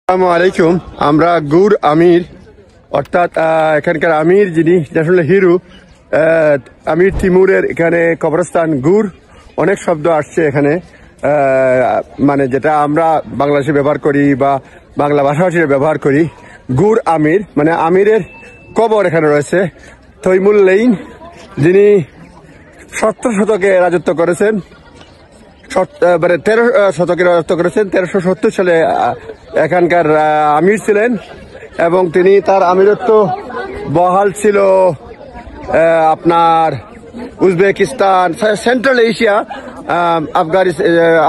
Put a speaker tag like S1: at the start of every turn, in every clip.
S1: আসসালামু আলাইকুম। আমরা গুর আমির অর্থাৎ এখানকার আমির যিনি আসলে হিরো আমির তিমুরের এখানে কবরস্থান গুর। অনেক শব্দ আসছে এখানে, মানে যেটা আমরা বাংলাদেশে ব্যবহার করি বা বাংলা ভাষাভাষীরা ব্যবহার করি। গুর আমির মানে আমিরের কবর এখানে রয়েছে। তৈমুর লেইন যিনি 17 শতকে রাজত্ব করেছেন, 13 শতকে রাজত্ব করেছেন। 1370 সালে এখানকার আমির ছিলেন এবং তিনি তার আমিরত্ব বহাল ছিল আপনার Uzbekistan, central Asia,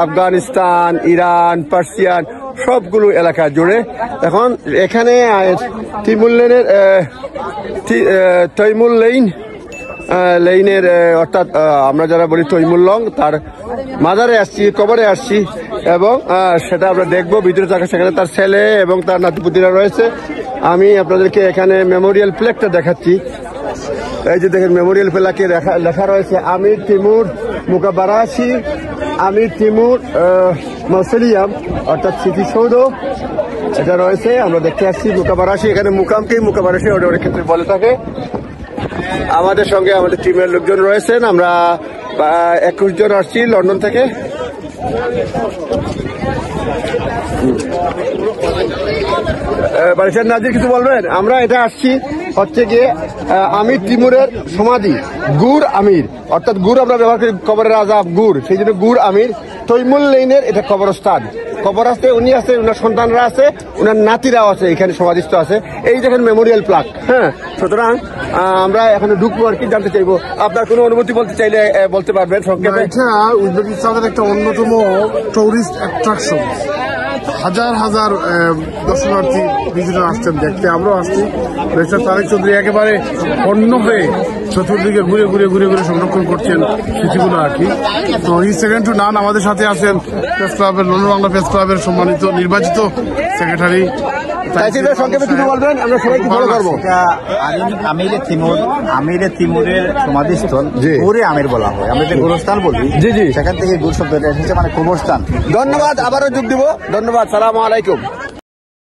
S1: Afghanistan, Iran, Persian সবগুলো এলাকা জুড়ে। এখন এখানে তৈমুর লেইনের অর্থাৎ আমরা যারা বলি তৈমুর লং, তার মাজারে আসছি, কবরে আসছি এবং সেটা আমরা দেখবো। ভিতরে থাকে সেখানে তার ছেলে এবং তার নাতিপুতিরা রয়েছে। আমি আপনাদেরকে এখানে মেমোরিয়াল প্লেকটা দেখাচ্ছি। এই যে দেখেন মেমোরিয়াল প্লেকে লেখা রয়েছে আমির তিমুর মুকাবারাশি, আমির তিমুর মausoleum অর্থাৎ স্মৃতিসৌধ এটা রয়েছে। আমরা দেখতে আসছি মুকাবারাশি, এখানে মুকামকেই মুকাবারাশি অনেক ক্ষেত্রে বলে থাকে। আমাদের সঙ্গে আমাদের টিমের লোকজন রয়েছেন। আমরা 21 জন আসছি লন্ডন থেকে। বারিশার নাজির কিছু বলবেন? আমরা এটা আসছি হচ্ছে গিয়ে আমির তিমুরের সমাধি গুর আমির, অর্থাৎ গুর আমরা ব্যবহার করি কবরের রাজা গুর, সেই জন্য গুর আমির। তৈমুর লেইনের এটা কবরস্থান, কবর আছে, উনি আছে, উনার সন্তানরা আছে, উনার নাতিরাও আছে, এখানে সমাধিস্থ আছে। এই দেখেন মেমোরিয়াল প্লাক। হ্যাঁ, সুতরাং আমরা এখানে ঢুকবো আর কি জানতে চাইবো। আপনার কোনো অনুমতি বলতে চাইলে বলতে পারবেন সংক্ষেপে।
S2: এটা উজবেকিস্তানের একটা অন্যতম টুরিস্ট অ্যাট্রাকশন। হাজার হাজার দর্শনার্থী ভিজিটর আসছেন দেখতে, আমরাও আসছি। ব্যারিস্টার তারেক চৌধুরী একেবারে অন্য হয়ে চতুর্দিকে ঘুরে ঘুরে ঘুরে ঘুরে সংরক্ষণ করছেন স্মৃতিগুলো আর কি। তো এই সেকেন্ড টু নান আমাদের সাথে আছেন প্রেস ক্লাবের, লন্ডন বাংলা প্রেস ক্লাবের সম্মানিত নির্বাচিত সেক্রেটারি।
S3: আমিরের তিমুরের সমাধিস্থল গুরে আমির বলা হয়, আমরা যে গোরস্থান বলি, সেখান থেকে গুর শব্দটা এসেছে, মানে কবরস্থান।
S1: ধন্যবাদ, আবারও যোগ দিব। ধন্যবাদ, সালাম আলাইকুম।